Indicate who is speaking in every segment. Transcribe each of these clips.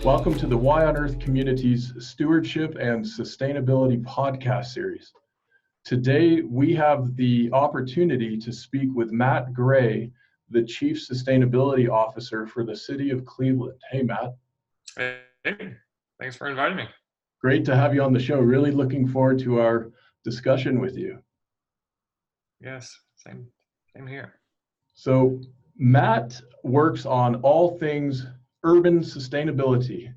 Speaker 1: Welcome to the Why on Earth Community's Stewardship and Sustainability podcast series. Today, we have the opportunity to speak with Matt Gray, the Chief Sustainability Officer for the City of Cleveland. Hey, Matt.
Speaker 2: Hey, thanks for inviting me.
Speaker 1: Great to have you on the show. Really looking forward to our discussion with you.
Speaker 2: Yes, same here.
Speaker 1: So, Matt works on all things urban sustainability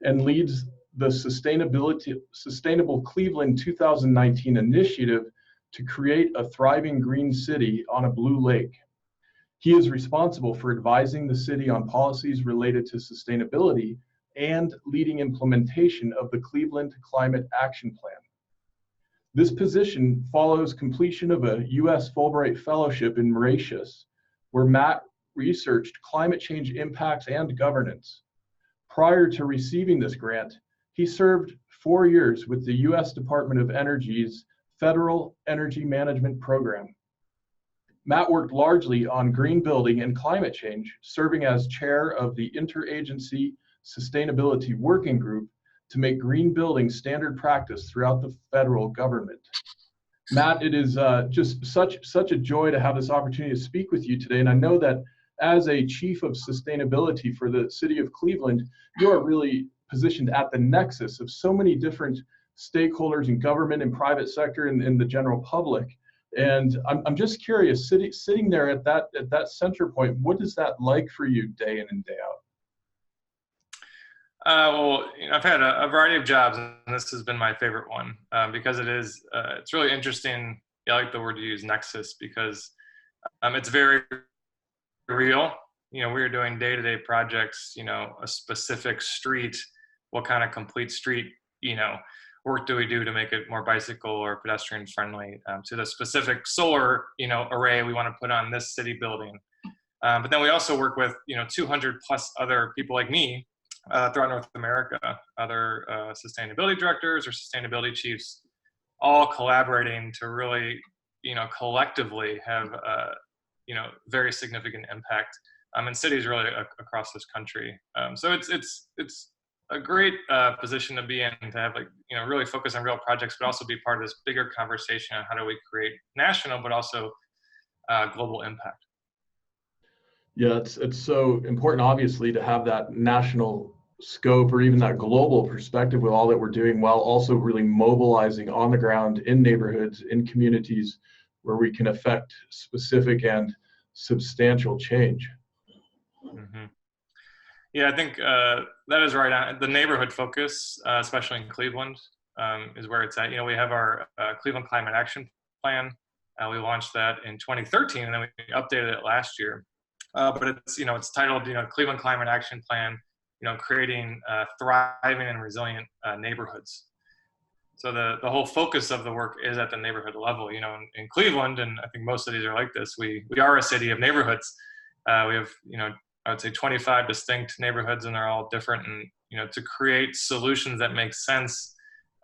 Speaker 1: and leads the Sustainable Cleveland 2019 initiative to create a thriving green city on a blue lake. He is responsible for advising the city on policies related to sustainability and leading implementation of the Cleveland Climate Action Plan. This position follows completion of a U.S. Fulbright Fellowship in Mauritius, where Matt researched climate change impacts and governance. Prior to receiving this grant, he served 4 years with the U.S. Department of Energy's Federal Energy Management Program. Matt worked largely on green building and climate change, serving as chair of the Interagency Sustainability Working Group to make green building standard practice throughout the federal government. Matt, it is just such a joy to have this opportunity to speak with you today. And I know that as a chief of sustainability for the city of Cleveland, you are really positioned at the nexus of so many different stakeholders in government and private sector and the general public. And I'm just curious, sitting there at that center point, what is that like for you day in and day out?
Speaker 2: Well, I've had a variety of jobs, and this has been my favorite one because it's really interesting. I like the word you use, nexus, because it's very real. We are doing day-to-day projects, a specific street, what kind of complete street, work do we do to make it more bicycle or pedestrian friendly, to the specific solar, array we want to put on this city building. But then we also work with, 200 plus other people like me throughout North America, other sustainability directors or sustainability chiefs, all collaborating to really, collectively have, very significant impact in cities really across this country. So it's a great position to be in, to have really focus on real projects, but also be part of this bigger conversation on how do we create national, but also global impact.
Speaker 1: Yeah, it's so important, obviously, to have that national scope or even that global perspective with all that we're doing, while also really mobilizing on the ground in neighborhoods, in communities where we can affect specific and substantial change.
Speaker 2: Mm-hmm. Yeah, I think that is right. The neighborhood focus, especially in Cleveland, is where it's at. We have our Cleveland Climate Action Plan. We launched that in 2013, and then we updated it last year. But it's titled, Cleveland Climate Action Plan, creating thriving and resilient neighborhoods. So the whole focus of the work is at the neighborhood level. In Cleveland, and I think most cities are like this, we are a city of neighborhoods. We have, I would say 25 distinct neighborhoods, and they're all different. And, to create solutions that make sense,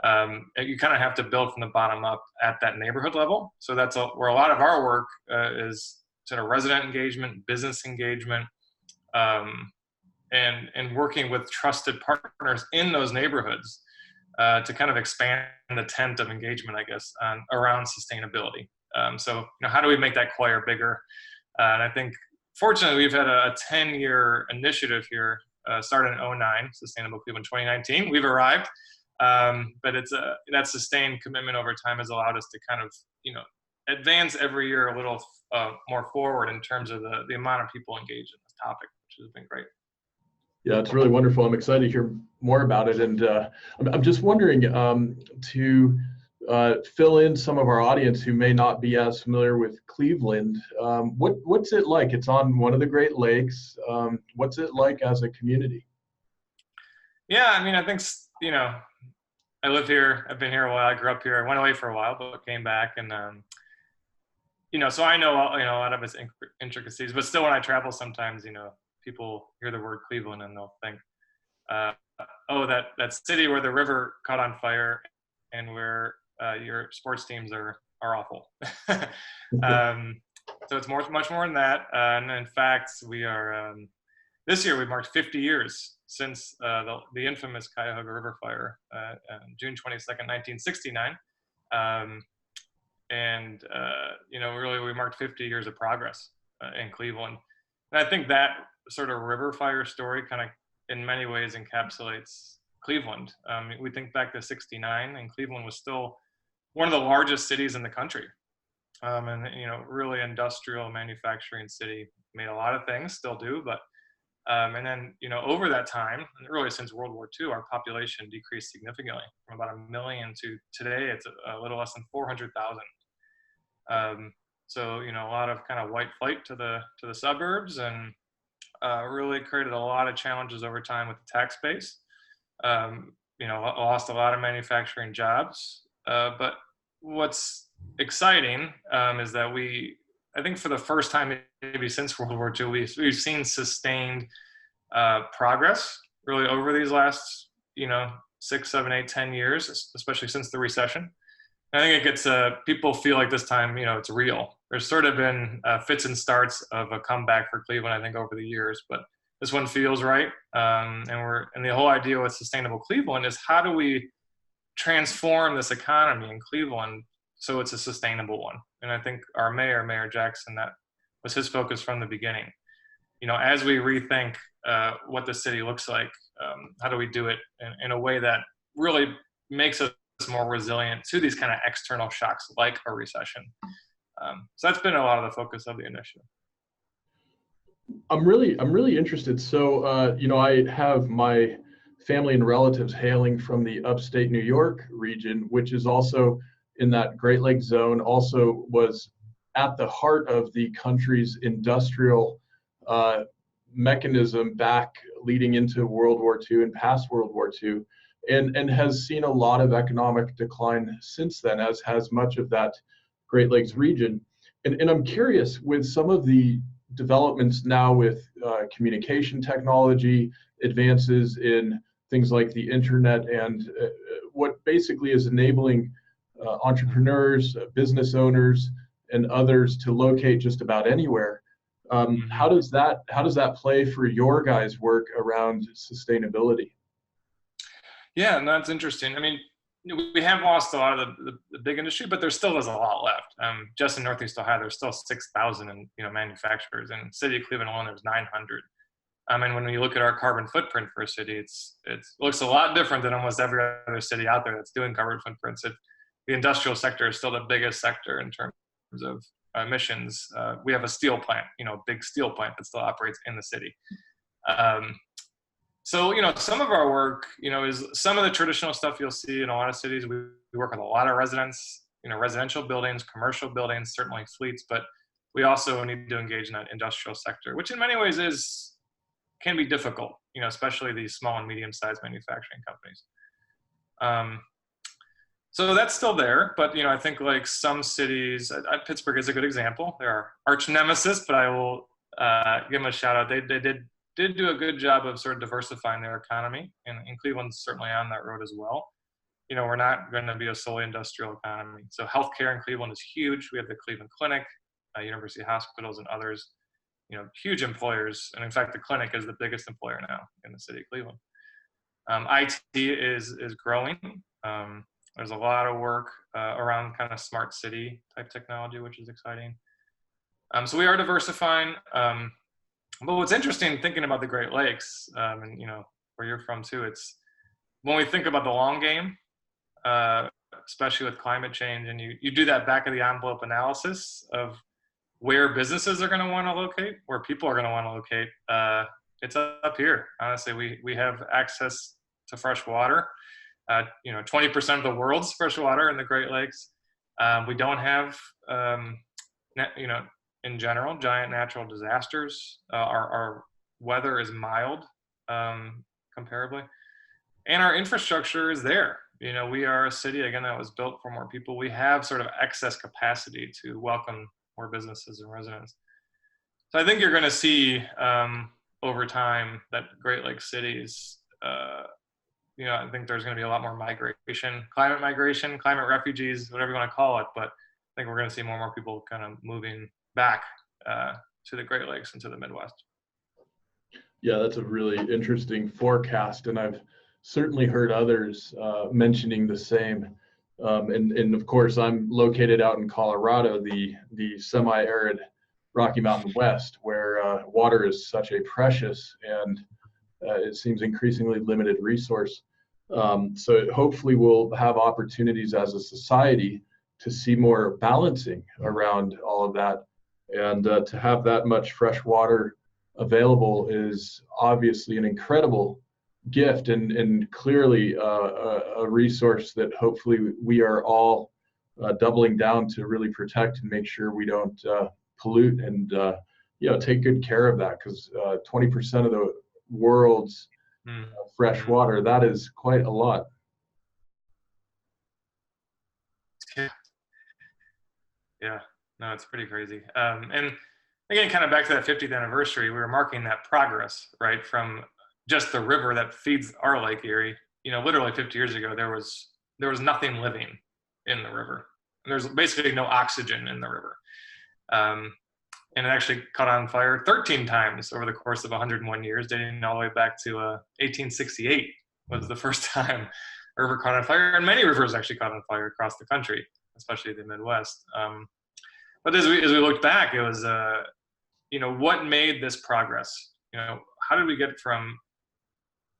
Speaker 2: you kind of have to build from the bottom up at that neighborhood level. So that's where a lot of our work is sort of resident engagement, business engagement, and working with trusted partners in those neighborhoods to kind of expand the tent of engagement, I guess, around sustainability. So, how do we make that choir bigger? And I think, fortunately, we've had a 10-year initiative here, started in 2009, Sustainable Cleveland 2019. We've arrived, but that sustained commitment over time has allowed us to kind of, advance every year a little more forward in terms of the amount of people engaged in this topic, which has been great.
Speaker 1: Yeah, it's really wonderful. I'm excited to hear more about it. And I'm just wondering, to fill in some of our audience who may not be as familiar with Cleveland, what's it like? It's on one of the Great Lakes. What's it like as a community?
Speaker 2: Yeah, I think, I live here. I've been here a while. I grew up here. I went away for a while, but came back. And, so I know, a lot of its intricacies. But still, when I travel sometimes, people hear the word Cleveland and they'll think, oh, that city where the river caught on fire and where your sports teams are awful. So it's much more than that. And in fact, we are this year we marked 50 years since the infamous Cuyahoga River fire, June 22nd, 1969. Really we marked 50 years of progress in Cleveland. And I think that sort of river fire story kind of in many ways encapsulates Cleveland. We think back to 69 and Cleveland was still one of the largest cities in the country. Really industrial manufacturing city, made a lot of things, still do, but and then, over that time, really since World War II, our population decreased significantly from about 1 million to today, it's a little less than 400,000. A lot of kind of white flight to the suburbs, and really created a lot of challenges over time with the tax base. Lost a lot of manufacturing jobs. But what's exciting is that I think for the first time maybe since World War II, we've seen sustained progress really over these last 6, 7, 8, 10 years, especially since the recession. I think it gets people feel like this time it's real. There's sort of been fits and starts of a comeback for Cleveland, I think, over the years, but this one feels right. And the whole idea with Sustainable Cleveland is how do we transform this economy in Cleveland so it's a sustainable one. And I think our Mayor Jackson, that was his focus from the beginning. As we rethink what the city looks like, how do we do it in a way that really makes us more resilient to these kind of external shocks like a recession. So that's been a lot of the focus of the initiative.
Speaker 1: I'm really interested. So, I have my family and relatives hailing from the upstate New York region, which is also in that Great Lakes zone, also was at the heart of the country's industrial mechanism back leading into World War II and past World War II, and has seen a lot of economic decline since then, as has much of that Great Lakes region. And I'm curious, with some of the developments now with communication technology, advances in things like the internet, and what basically is enabling entrepreneurs, business owners, and others to locate just about anywhere. How does that play for your guys' work around sustainability?
Speaker 2: Yeah, and that's interesting. I mean, we have lost a lot of the big industry, but there still is a lot left. Just in Northeast Ohio, there's still 6,000 manufacturers. In the city of Cleveland alone, there's 900. And when you look at our carbon footprint for a city, it looks a lot different than almost every other city out there that's doing carbon footprints. The industrial sector is still the biggest sector in terms of emissions. We have a steel plant, a big steel plant that still operates in the city. So, some of our work, is some of the traditional stuff you'll see in a lot of cities. We work with a lot of residents, residential buildings, commercial buildings, certainly fleets, but we also need to engage in that industrial sector, which in many ways can be difficult, especially these small and medium-sized manufacturing companies. So that's still there, but I think like some cities, Pittsburgh is a good example. They're our arch nemesis, but I will give them a shout out. They did do a good job of sort of diversifying their economy, and Cleveland's certainly on that road as well. We're not going to be a solely industrial economy. So healthcare in Cleveland is huge. We have the Cleveland Clinic, university hospitals, and others, huge employers. And in fact, the clinic is the biggest employer now in the city of Cleveland. IT is growing. There's a lot of work around kind of smart city type technology, which is exciting. So we are diversifying. But what's interesting thinking about the Great Lakes, and where you're from too, it's when we think about the long game, especially with climate change, and you do that back of the envelope analysis of where businesses are going to want to locate, where people are going to want to locate. It's up here. Honestly, we have access to fresh water. 20% of the world's fresh water in the Great Lakes. We don't have, in general, giant natural disasters. Our weather is mild, comparably, and our infrastructure is there. We are a city, again, that was built for more people. We have sort of excess capacity to welcome more businesses and residents. So I think you're going to see over time that Great Lakes cities, I think there's going to be a lot more migration, climate refugees, whatever you want to call it. But I think we're going to see more and more people kind of moving back to the Great Lakes and to the Midwest.
Speaker 1: Yeah, that's a really interesting forecast, and I've certainly heard others mentioning the same. And of course, I'm located out in Colorado, the semi-arid Rocky Mountain West, where water is such a precious and it seems increasingly limited resource. So hopefully we'll have opportunities as a society to see more balancing around all of that. And to have that much fresh water available is obviously an incredible gift and clearly a resource that hopefully we are all doubling down to really protect and make sure we don't pollute and take good care of that, because 20% of the world's fresh water, that is quite a lot.
Speaker 2: Yeah, no, it's pretty crazy. And again, kind of back to that 50th anniversary, we were marking that progress, right? From just the river that feeds our Lake Erie. Literally 50 years ago, there was nothing living in the river. There's basically no oxygen in the river. And it actually caught on fire 13 times over the course of 101 years, dating all the way back to 1868 was the first time a river caught on fire. And many rivers actually caught on fire across the country, especially the Midwest. But as we looked back, it was, what made this progress? How did we get from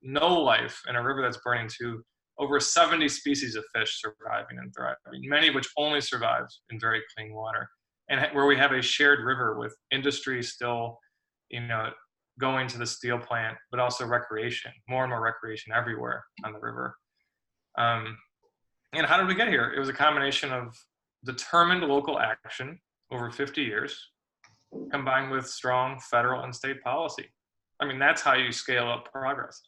Speaker 2: no life in a river that's burning to over 70 species of fish surviving and thriving, many of which only survive in very clean water, and where we have a shared river with industry still, going to the steel plant, but also recreation, more and more recreation everywhere on the river. And how did we get here? It was a combination of determined local action over 50 years, combined with strong federal and state policy. I mean, that's how you scale up progress.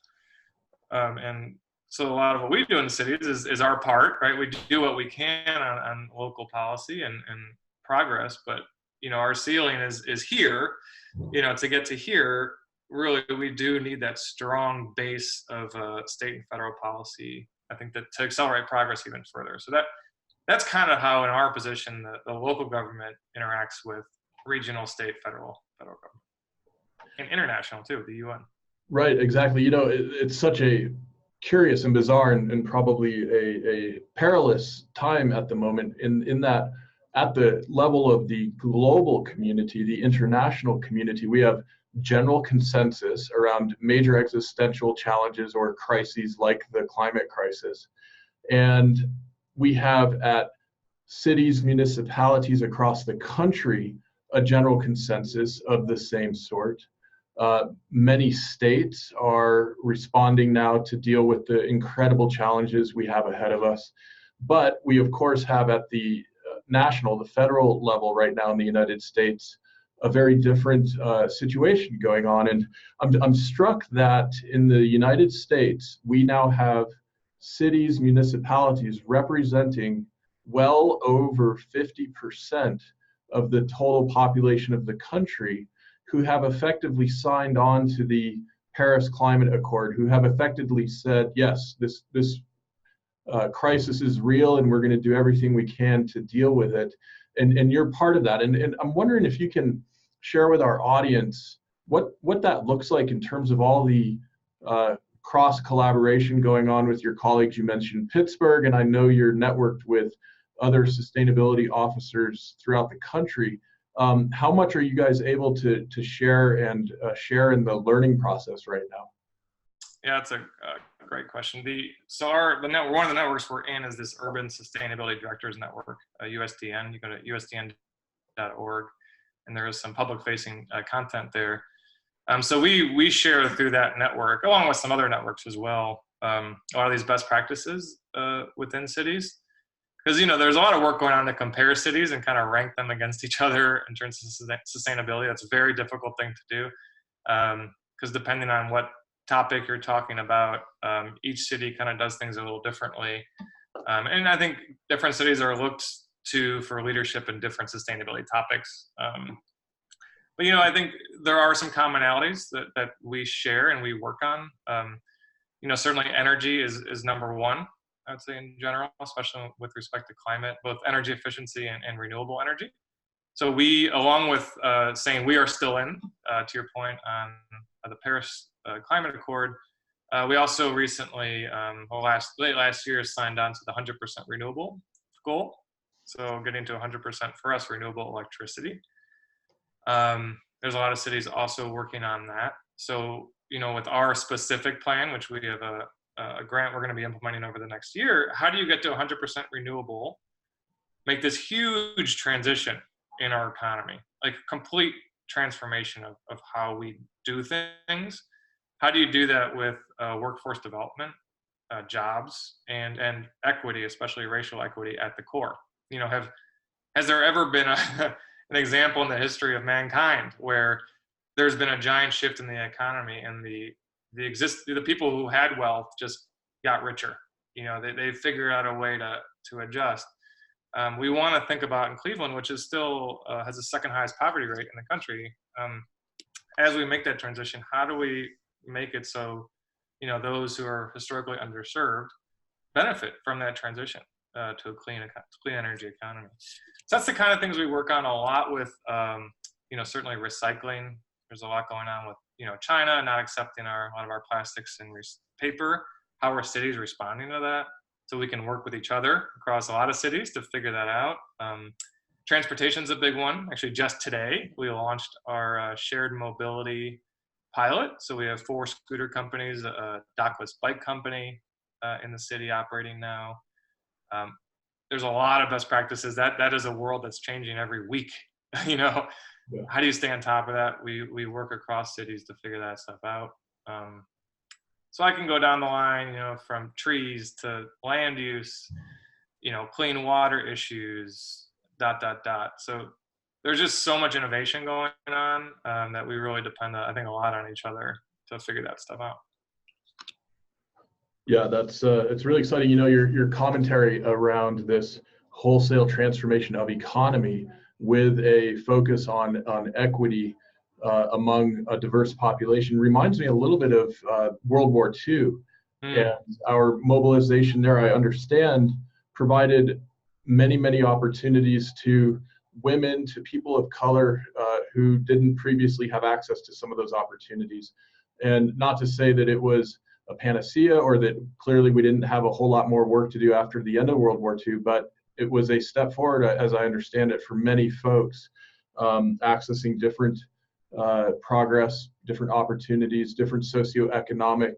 Speaker 2: And so a lot of what we do in the cities is our part, right? We do what we can on local policy and progress, but our ceiling is here. To get to here, really we do need that strong base of state and federal policy, I think, that to accelerate progress even further. So that's kind of how in our position the local government interacts with regional, state, federal government, and international too, the UN.
Speaker 1: Right, exactly. It's such a curious and bizarre and probably a perilous time at the moment in that at the level of the global community, the international community, we have general consensus around major existential challenges or crises like the climate crisis. And we have at cities, municipalities across the country, a general consensus of the same sort. Many states are responding now to deal with the incredible challenges we have ahead of us. But we, of course, have at the the federal level right now in the United States, a very different situation going on. And I'm struck that in the United States, we now have cities, municipalities representing well over 50% of the total population of the country, who have effectively signed on to the Paris Climate Accord, who have effectively said, yes, this crisis is real and we're going to do everything we can to deal with it. And you're part of that. And I'm wondering if you can share with our audience what that looks like in terms of all the cross collaboration going on with your colleagues. You mentioned Pittsburgh, and I know you're networked with other sustainability officers throughout the country. How much are you guys able to share and share in the learning process right now?
Speaker 2: Yeah, it's a great question. One of the networks we're in is this Urban Sustainability Directors Network, USDN. You go to usdn.org, and there is some public-facing content there. So we share through that network, along with some other networks as well, a lot of these best practices within cities. Because, there's a lot of work going on to compare cities and kind of rank them against each other in terms of sustainability. That's a very difficult thing to do, because depending on what topic you're talking about, each city kind of does things a little differently. And I think different cities are looked to for leadership in different sustainability topics. But, I think there are some commonalities that we share and we work on. Certainly energy is number one, I would say, in general, especially with respect to climate, both energy efficiency and renewable energy. So we, along with saying we are still in, to your point, the Paris Climate Accord. We also recently, late last year, signed on to the 100% renewable goal. So getting to 100% for us renewable electricity. There's a lot of cities also working on that. So, with our specific plan, which we have a grant we're going to be implementing over the next year, how do you get to 100% renewable, make this huge transition in our economy, like complete transformation of how we do things? How do you do that with workforce development, jobs, and equity, especially racial equity at the core? Has there ever been an example in the history of mankind where there's been a giant shift in the economy and the people who had wealth just got richer? They figured out a way to adjust. We want to think about in Cleveland, which is still has the second highest poverty rate in the country. As we make that transition, how do we make it so those who are historically underserved benefit from that transition to a clean energy economy? So that's the kind of things we work on a lot with. Certainly recycling. There's a lot going on with China not accepting a lot of our plastics and paper. How are cities responding to that? So we can work with each other across a lot of cities to figure that out. Transportation is a big one. Actually, just today, we launched our shared mobility pilot. So we have 4 scooter companies, a dockless bike company in the city operating now. There's a lot of best practices. That is a world that's changing every week. Yeah. How do you stay on top of that? We work across cities to figure that stuff out. So I can go down the line, from trees to land use, clean water issues, ... So there's just so much innovation going on that we really depend, I think, a lot on each other to figure that stuff out.
Speaker 1: Yeah, that's it's really exciting. Your commentary around this wholesale transformation of economy with a focus on equity among a diverse population reminds me a little bit of World War II. And our mobilization there, I understand, provided many opportunities to women, to people of color who didn't previously have access to some of those opportunities. And not to say that it was a panacea or that clearly we didn't have a whole lot more work to do after the end of World War II, but it was a step forward, as I understand it, for many folks accessing different progress, different opportunities, different socioeconomic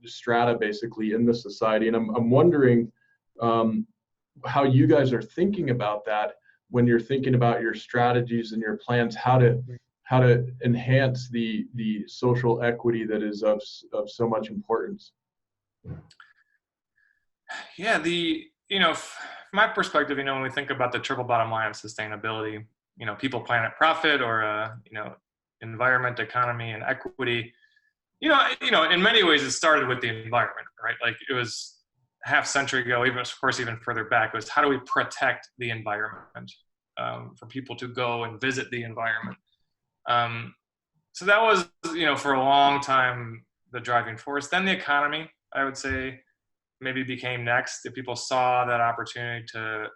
Speaker 1: strata basically in the society. And I'm wondering how you guys are thinking about that when you're thinking about your strategies and your plans, how to enhance the social equity that is of so much importance.
Speaker 2: Yeah, from my perspective, when we think about the triple bottom line of sustainability, people, planet, profit, or environment, economy, and equity. In many ways, it started with the environment, right? Like it was half century ago, even further back, it was how do we protect the environment for people to go and visit the environment. So that was, for a long time, the driving force. Then the economy, I would say, maybe became next. If people saw that opportunity to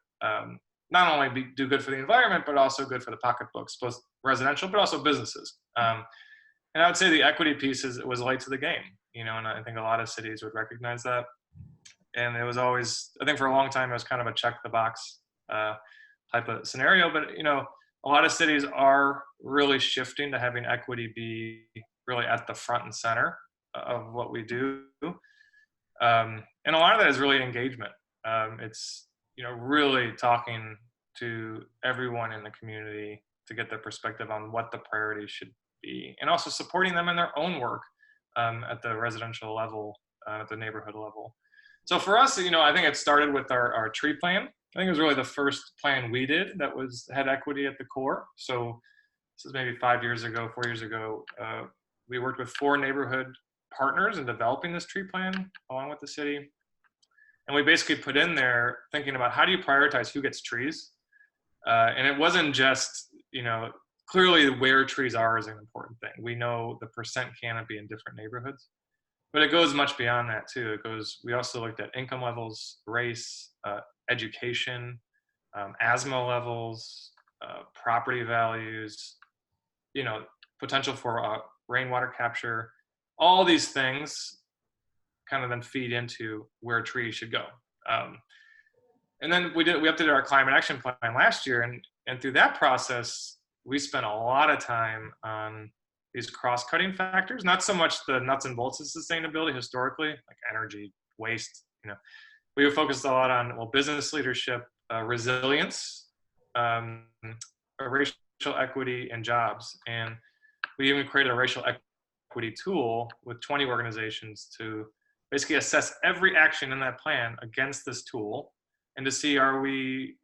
Speaker 2: not only do good for the environment, but also good for the pocketbooks, both residential, but also businesses. And I would say the equity piece was late to the game, and I think a lot of cities would recognize that. And it was always, I think for a long time, it was kind of a check the box type of scenario. But, a lot of cities are really shifting to having equity be really at the front and center of what we do. And a lot of that is really engagement. It's, really talking to everyone in the community to get their perspective on what the priorities should be, and also supporting them in their own work at the residential level, at the neighborhood level. So for us, I think it started with our tree plan. I think it was really the first plan we did that had equity at the core. So this is maybe 4 years ago. We worked with 4 neighborhood partners in developing this tree plan along with the city. And we basically put in there thinking about how do you prioritize who gets trees? And it wasn't just, clearly where trees are is an important thing. We know the percent canopy in different neighborhoods, but it goes much beyond that too. We also looked at income levels, race, education, asthma levels, property values, potential for rainwater capture, all these things kind of then feed into where trees should go. And then we updated our climate action plan last year, and through that process, we spent a lot of time on these cross-cutting factors, not so much the nuts and bolts of sustainability historically, like energy, waste, we were focused a lot on, well, business leadership, resilience, racial equity, and jobs. And we even created a racial equity tool with 20 organizations to basically assess every action in that plan against this tool, and to see, are we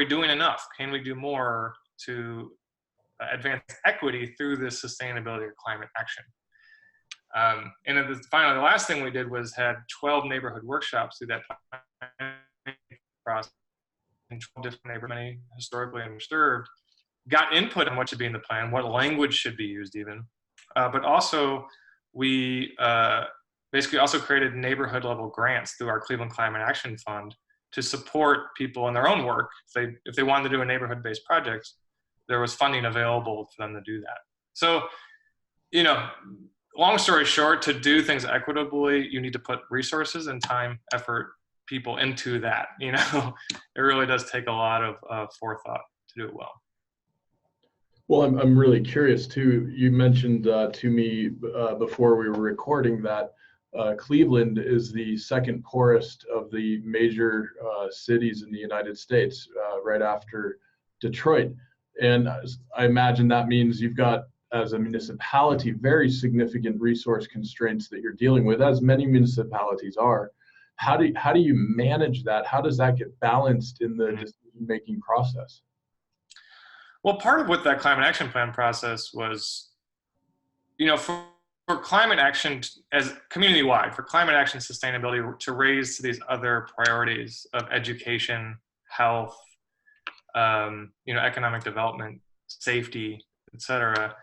Speaker 2: doing enough? Can we do more to advance equity through this sustainability or climate action? And finally, the last thing we did was had 12 neighborhood workshops through that process in 12 different neighborhoods, many historically underserved, got input on what should be in the plan, what language should be used even. But also, we basically also created neighborhood level grants through our Cleveland Climate Action Fund to support people in their own work. If they wanted to do a neighborhood-based project, there was funding available for them to do that. So, long story short, to do things equitably, you need to put resources and time, effort, people into that. It really does take a lot of forethought to do it well.
Speaker 1: Well, I'm really curious too. You mentioned to me before we were recording that Cleveland is the second poorest of the major cities in the United States, right after Detroit. And I imagine that means you've got, as a municipality, very significant resource constraints that you're dealing with, as many municipalities are. How do you manage that? How does that get balanced in the decision-making process?
Speaker 2: Well, part of what that climate action plan process was, for climate action as community-wide, for climate action sustainability to raise to these other priorities of education, health, economic development, safety, et cetera,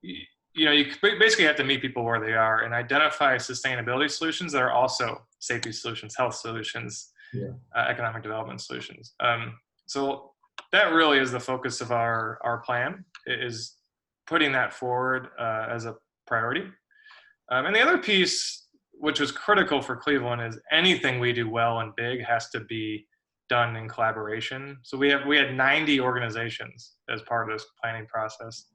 Speaker 2: you basically have to meet people where they are and identify sustainability solutions that are also safety solutions, health solutions, economic development solutions. So that really is the focus of our plan, is putting that forward as a priority. And the other piece, which was critical for Cleveland, is anything we do well and big has to be done in collaboration. So we had 90 organizations as part of this planning process.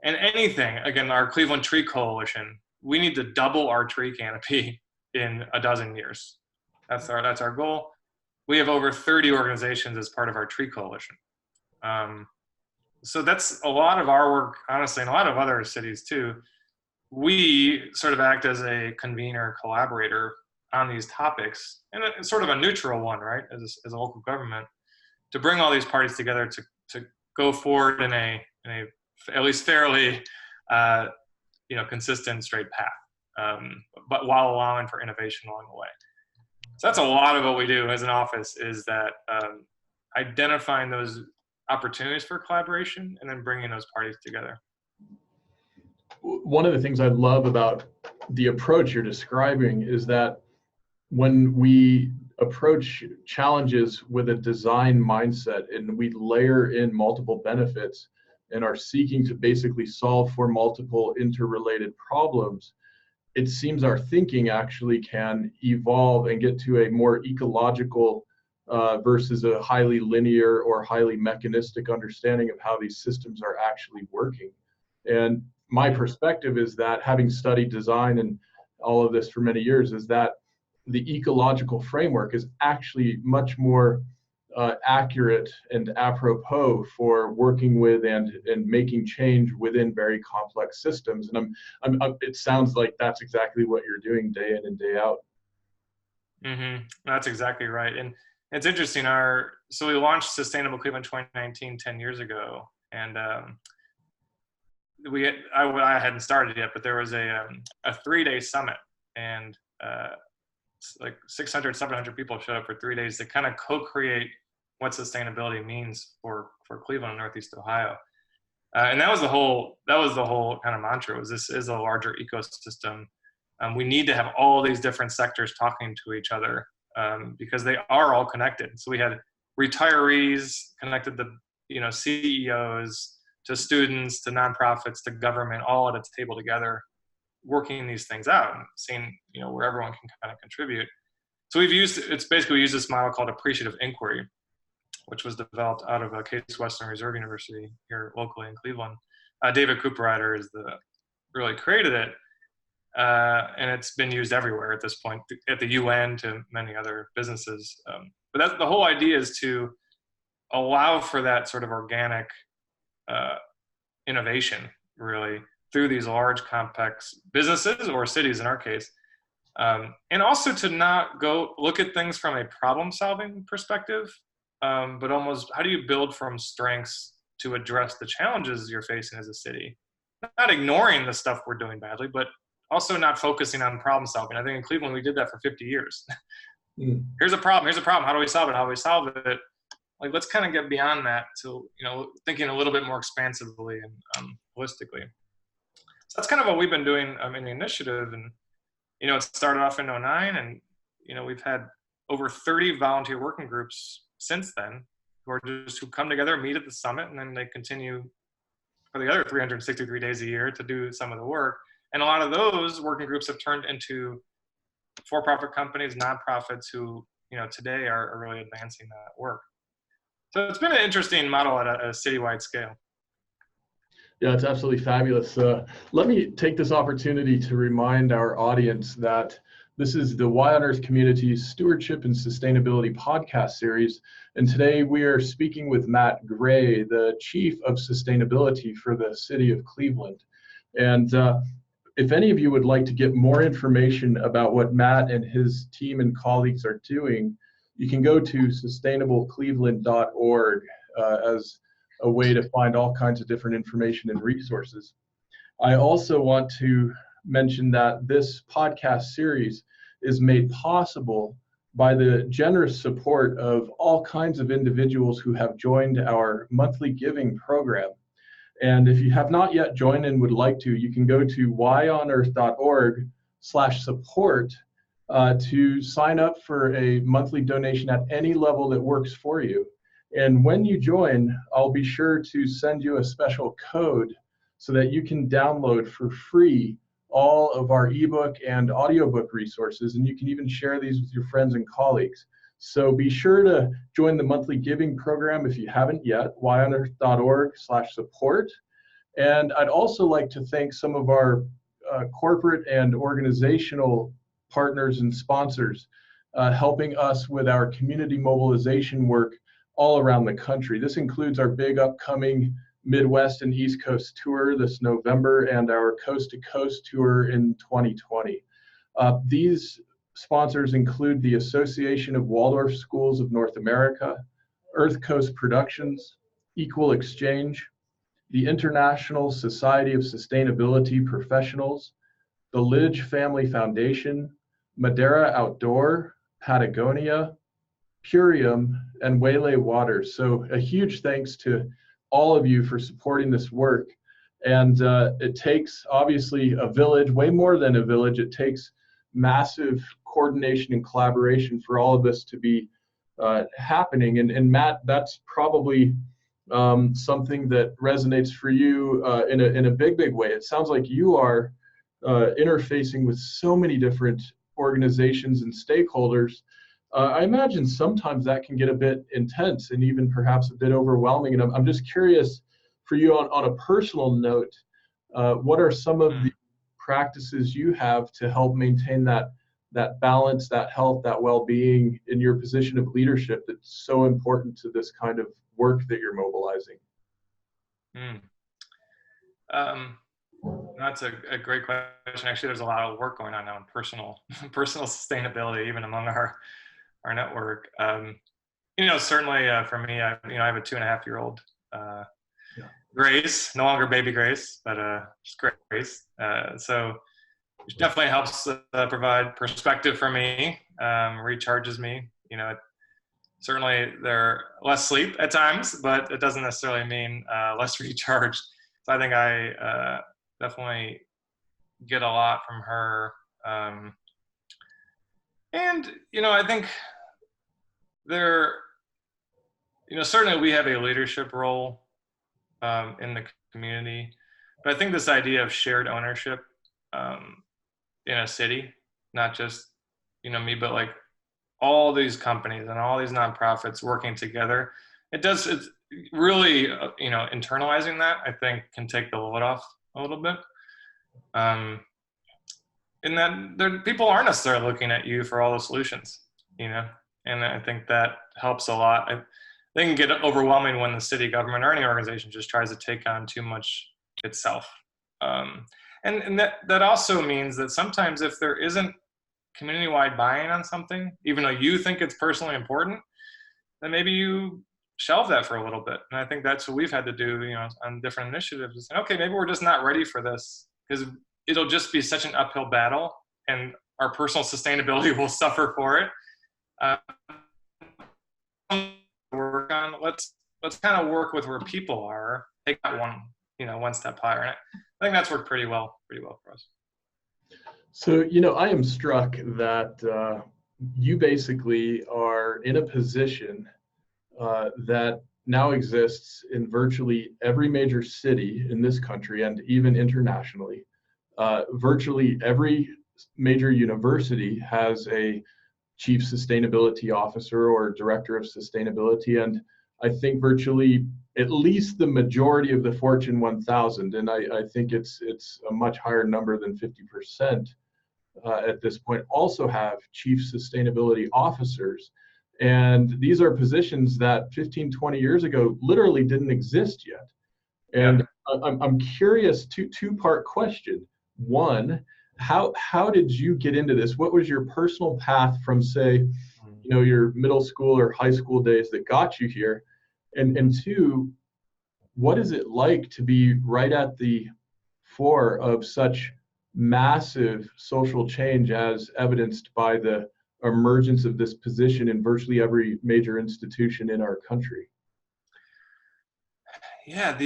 Speaker 2: And anything, again, our Cleveland Tree Coalition, we need to double our tree canopy in a dozen years. That's our goal. We have over 30 organizations as part of our tree coalition. So that's a lot of our work, honestly, and a lot of other cities too. We sort of act as a convener, collaborator on these topics, and it's sort of a neutral one, right, as a local government, to bring all these parties together to go forward in a at least fairly consistent, straight path, but while allowing for innovation along the way. So that's a lot of what we do as an office, is that identifying those opportunities for collaboration and then bringing those parties together.
Speaker 1: One of the things I love about the approach you're describing is that when we approach challenges with a design mindset and we layer in multiple benefits and are seeking to basically solve for multiple interrelated problems, it seems our thinking actually can evolve and get to a more ecological versus a highly linear or highly mechanistic understanding of how these systems are actually working. And my perspective is that, having studied design and all of this for many years, is that the ecological framework is actually much more accurate and apropos for working with and making change within very complex systems. And it sounds like that's exactly what you're doing day in and day out.
Speaker 2: Mm-hmm. That's exactly right. And it's interesting. So we launched Sustainable Cleveland 2019 10 years ago, and I hadn't started yet, but there was a 3-day summit, and like 600, 700 people showed up for 3 days to kind of co-create what sustainability means for Cleveland and Northeast Ohio. And that was the whole kind of mantra, was this is a larger ecosystem. We need to have all these different sectors talking to each other because they are all connected. So we had retirees connected to CEOs, to students, to nonprofits, to government, all at a table together, working these things out and seeing, where everyone can kind of contribute. So we used this model called appreciative inquiry, which was developed out of Case Western Reserve University here locally in Cleveland. David Cooperrider really created it. And it's been used everywhere at this point, at the UN to many other businesses. But the whole idea is to allow for that sort of organic innovation, really, through these large, complex businesses or cities in our case. And also to not go look at things from a problem-solving perspective, but almost how do you build from strengths to address the challenges you're facing as a city? Not ignoring the stuff we're doing badly, but also not focusing on problem solving. I think in Cleveland, we did that for 50 years. Here's a problem. How do we solve it? Like, let's kind of get beyond that to, thinking a little bit more expansively and holistically. So that's kind of what we've been doing in the initiative. And, it started off in 2009 and, we've had over 30 volunteer working groups since then who come together, meet at the summit, and then they continue for the other 363 days a year to do some of the work. And a lot of those working groups have turned into for-profit companies, nonprofits who, today are really advancing that work. So it's been an interesting model at a citywide scale.
Speaker 1: Yeah, it's absolutely fabulous. Let me take this opportunity to remind our audience that this is the Y on Earth Community's Stewardship and Sustainability podcast series. And today we are speaking with Matt Gray, the Chief of Sustainability for the City of Cleveland. And if any of you would like to get more information about what Matt and his team and colleagues are doing, you can go to sustainablecleveland.org as a way to find all kinds of different information and resources. I also want to mention that this podcast series is made possible by the generous support of all kinds of individuals who have joined our monthly giving program. And if you have not yet joined and would like to, you can go to yonearth.org/support to sign up for a monthly donation at any level that works for you. And when you join, I'll be sure to send you a special code so that you can download for free all of our ebook and audiobook resources, and you can even share these with your friends and colleagues. So be sure to join the monthly giving program if you haven't yet, yonearth.org/support. And I'd also like to thank some of our corporate and organizational partners and sponsors helping us with our community mobilization work all around the country. This includes our big upcoming Midwest and East Coast tour this November and our Coast to Coast tour in 2020. These sponsors include the Association of Waldorf Schools of North America, Earth Coast Productions, Equal Exchange, the International Society of Sustainability Professionals, the Lidge Family Foundation, Madeira Outdoor, Patagonia, Purium, and Waylay Waters. So a huge thanks to all of you for supporting this work. And it takes obviously a village, way more than a village. It takes massive coordination and collaboration for all of this to be happening. And Matt, that's probably something that resonates for you in a big way. It sounds like you are interfacing with so many different organizations and stakeholders. I imagine sometimes that can get a bit intense and even perhaps a bit overwhelming. And I'm just curious for you on a personal note, what are some of the practices you have to help maintain that balance, that health, that well-being in your position of leadership that's so important to this kind of work that you're mobilizing?
Speaker 2: That's a great question. Actually, there's a lot of work going on now in personal sustainability, even among our network. Certainly for me, I have a 2.5-year-old Grace, no longer baby Grace, but just Grace. So it definitely helps provide perspective for me, recharges me. Certainly they're less sleep at times, but it doesn't necessarily mean less recharged. So I think I definitely get a lot from her. And, I think certainly we have a leadership role in the community. But I think this idea of shared ownership in a city, not just, me, but like all these companies and all these nonprofits working together, it's really, internalizing that, I think, can take the load off a little bit. And then people aren't necessarily looking at you for all the solutions, and I think that helps a lot. They can get overwhelming when the city government or any organization just tries to take on too much itself. And that also means that sometimes if there isn't community-wide buy-in on something, even though you think it's personally important, then maybe you shelve that for a little bit. And I think that's what we've had to do, on different initiatives. Is, okay, maybe we're just not ready for this because it'll just be such an uphill battle, and our personal sustainability will suffer for it. Work on let's kind of work with where people are, take that one step higher, and I think that's worked pretty well for us.
Speaker 1: So I am struck that you basically are in a position that now exists in virtually every major city in this country and even internationally. Virtually every major university has a chief sustainability officer or director of sustainability, and I think virtually at least the majority of the Fortune 1000, and I think it's a much higher number than 50% at this point, also have chief sustainability officers. And these are positions that 15, 20 years ago literally didn't exist yet. And yeah. I'm curious, two-part question. One, how did you get into this? What was your personal path from, say, your middle school or high school days that got you here? And two, what is it like to be right at the fore of such massive social change as evidenced by the emergence of this position in virtually every major institution in our country?
Speaker 2: Yeah,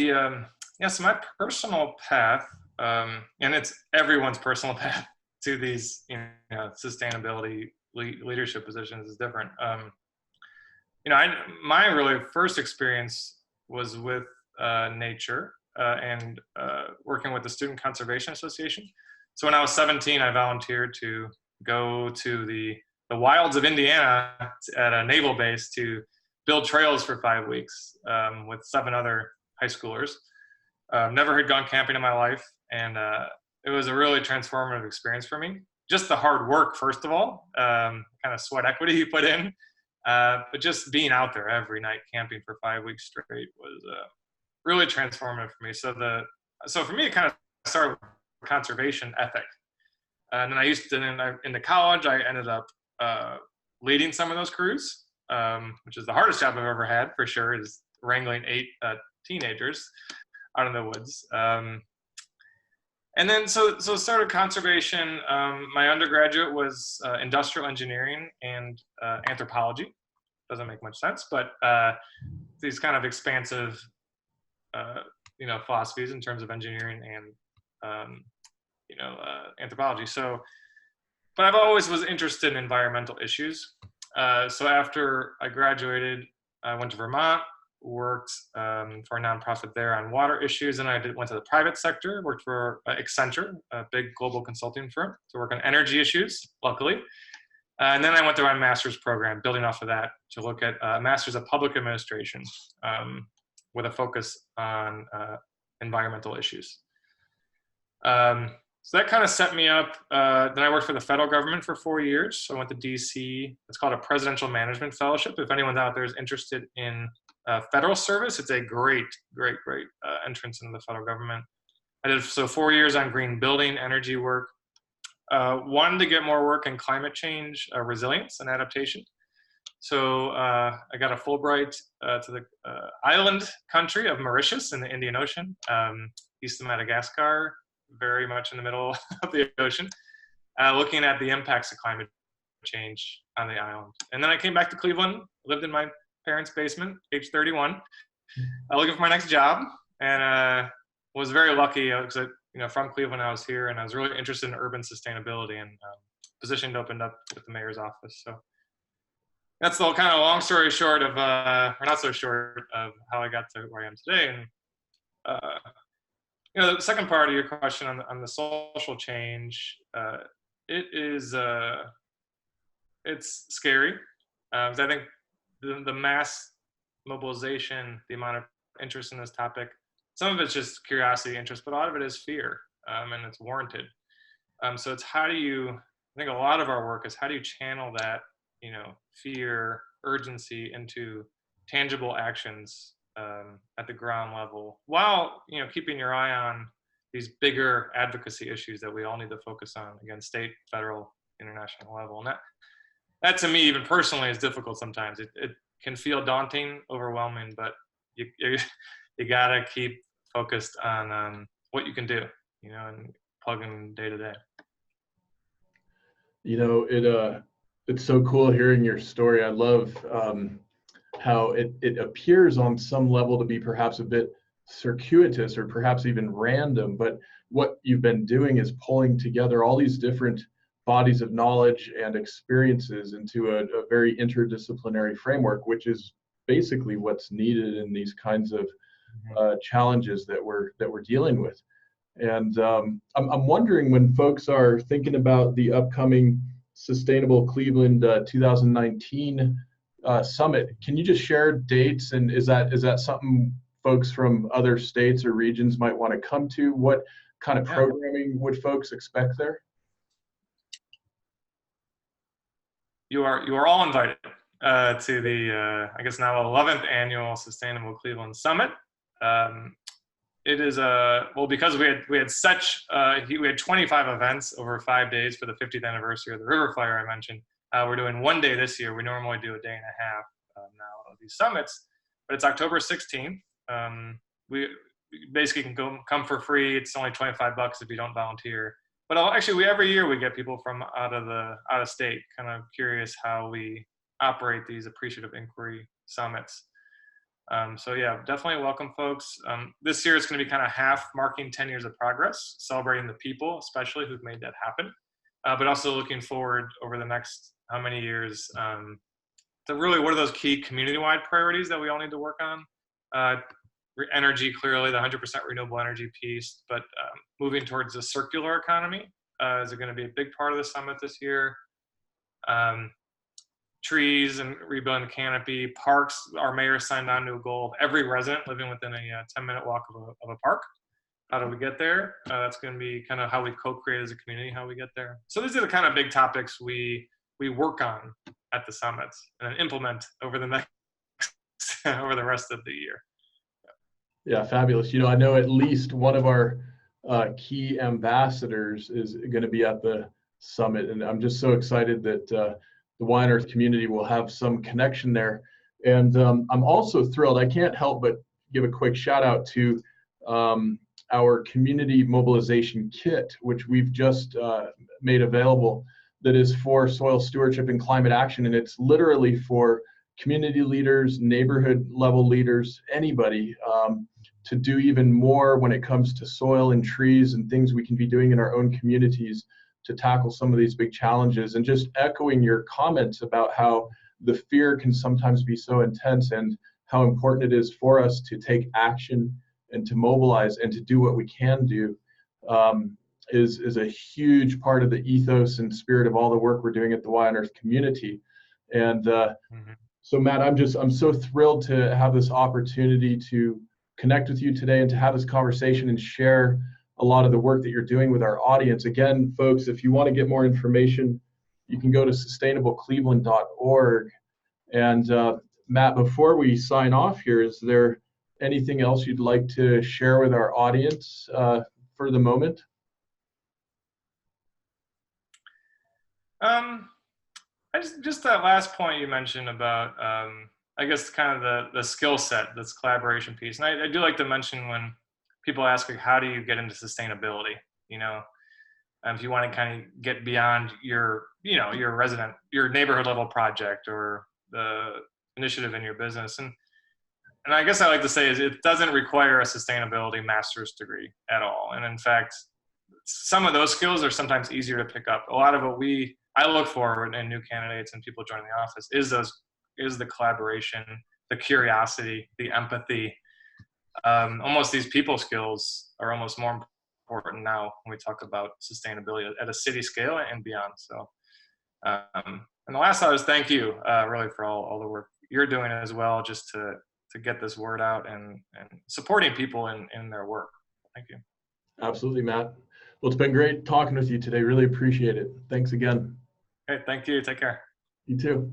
Speaker 2: so my personal path, and it's everyone's personal path to these sustainability leadership positions is different. My really first experience was with nature and working with the Student Conservation Association. So when I was 17, I volunteered to go to the wilds of Indiana at a naval base to build trails for 5 weeks with 7 other high schoolers. Never had gone camping in my life, and it was a really transformative experience for me. Just the hard work, first of all, kind of sweat equity you put in, but just being out there every night camping for 5 weeks straight was really transformative for me. So for me, it kind of started with conservation ethic. And then into college, I ended up leading some of those crews, which is the hardest job I've ever had, for sure, is wrangling 8 teenagers out in the woods. And then so started conservation. My undergraduate was industrial engineering and anthropology. Doesn't make much sense, but these kind of expansive philosophies in terms of engineering and anthropology. So, but I've always was interested in environmental issues. So after I graduated, I went to Vermont, worked for a nonprofit there on water issues, and I went to the private sector, worked for Accenture, a big global consulting firm, to work on energy issues, luckily. And then I went through my master's program, building off of that, to look at a master's of public administration with a focus on environmental issues. So that kind of set me up. Then I worked for the federal government for 4 years. So I went to DC. It's called a Presidential Management Fellowship. If anyone out there is interested in federal service, it's a great entrance into the federal government. I did 4 years on green building, energy work. Wanted to get more work in climate change, resilience, and adaptation. So I got a Fulbright to the island country of Mauritius in the Indian Ocean, east of Madagascar, very much in the middle of the ocean, looking at the impacts of climate change on the island. And then I came back to Cleveland, lived in my parents' basement, age 31, looking for my next job, and was very lucky because from Cleveland I was here, and I was really interested in urban sustainability, and position opened up with the mayor's office. So that's the kind of long story short of, or not so short, of how I got to where I am today. And the second part of your question on the social change, it's scary. 'Cause I think the mass mobilization, the amount of interest in this topic, some of it's just curiosity, interest, but a lot of it is fear, and it's warranted. So it's I think a lot of our work is how do you channel that, fear, urgency into tangible actions at the ground level, while keeping your eye on these bigger advocacy issues that we all need to focus on, again, state, federal, international level. And that to me, even personally, is difficult sometimes. It can feel daunting, overwhelming, but you gotta keep focused on what you can do, and plugging day to day.
Speaker 1: It's so cool hearing your story. I love how it appears on some level to be perhaps a bit circuitous or perhaps even random, but what you've been doing is pulling together all these different bodies of knowledge and experiences into a very interdisciplinary framework, which is basically what's needed in these kinds of challenges that we're dealing with. And I'm wondering, when folks are thinking about the upcoming Sustainable Cleveland 2019 summit, can you just share dates, and is that something folks from other states or regions might want to come to? What kind of programming would folks expect there?
Speaker 2: You are all invited to the I guess now 11th annual Sustainable Cleveland Summit. It is because we had such we had 25 events over 5 days for the 50th anniversary of the river fire I mentioned. We're doing one day this year. We normally do a day and a half now of these summits, but it's October 16th. We basically can come for free. It's only $25 if you don't volunteer. But every year we get people from out of state, kind of curious how we operate these appreciative inquiry summits. So yeah, definitely welcome folks. This year it's going to be kind of half marking 10 years of progress, celebrating the people, especially who've made that happen, but also looking forward over the next how many years to really what are those key community-wide priorities that we all need to work on. Energy, clearly the 100% renewable energy piece, but moving towards a circular economy is going to be a big part of the summit this year. Trees and rebuilding the canopy, parks. Our mayor signed on to a goal of every resident living within a 10-minute walk of a park. How do we get there? That's going to be kind of how we co-create as a community, how we get there. So these are the kind of big topics we work on at the summits and implement over the rest of the year.
Speaker 1: Yeah, fabulous. I know at least one of our key ambassadors is going to be at the summit, and I'm just so excited that the Wine Earth community will have some connection there. And I'm also thrilled. I can't help but give a quick shout out to our community mobilization kit, which we've just made available, that is for soil stewardship and climate action. And it's literally for community leaders, neighborhood level leaders, anybody, to do even more when it comes to soil and trees and things we can be doing in our own communities to tackle some of these big challenges. And just echoing your comments about how the fear can sometimes be so intense and how important it is for us to take action and to mobilize and to do what we can do is a huge part of the ethos and spirit of all the work we're doing at the Wine Earth community. And so Matt, I'm so thrilled to have this opportunity to connect with you today and to have this conversation and share a lot of the work that you're doing with our audience. Again, folks, if you want to get more information, you can go to sustainablecleveland.org. And Matt, before we sign off here, is there anything else you'd like to share with our audience for the moment?
Speaker 2: Just that last point you mentioned about, I guess, kind of the skill set, this collaboration piece. And I do like to mention when people ask, like, how do you get into sustainability? If you want to kind of get beyond your neighborhood level project or the initiative in your business. And I guess I like to say is it doesn't require a sustainability master's degree at all. And in fact, some of those skills are sometimes easier to pick up. A lot of what I look for in new candidates and people joining the office is the collaboration, the curiosity, the empathy, almost these people skills are almost more important now when we talk about sustainability at a city scale and beyond. So, and the last thought is thank you, really, for all the work you're doing as well, just to get this word out and supporting people in their work. Thank you.
Speaker 1: Absolutely, Matt. Well, it's been great talking with you today. Really appreciate it. Thanks again.
Speaker 2: Great. Thank you. Take care.
Speaker 1: You too.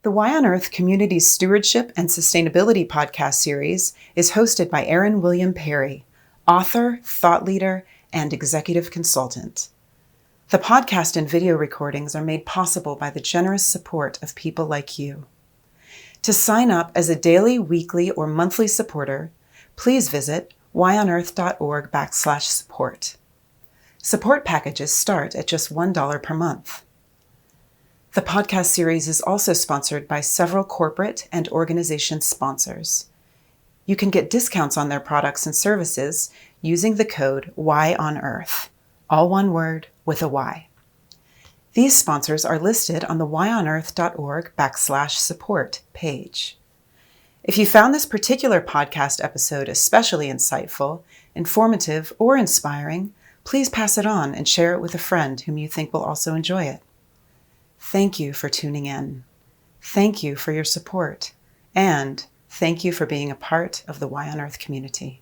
Speaker 3: The Y on Earth Community Stewardship and Sustainability podcast series is hosted by Aaron William Perry, author, thought leader, and executive consultant. The podcast and video recordings are made possible by the generous support of people like you. To sign up as a daily, weekly, or monthly supporter, please visit yonearth.org/support. Support packages start at just $1 per month. The podcast series is also sponsored by several corporate and organization sponsors. You can get discounts on their products and services using the code YONEARTH, all one word with a Y. These sponsors are listed on the yonearth.org/support page. If you found this particular podcast episode especially insightful, informative, or inspiring, please pass it on and share it with a friend whom you think will also enjoy it. Thank you for tuning in. Thank you for your support. And thank you for being a part of the Y on Earth community.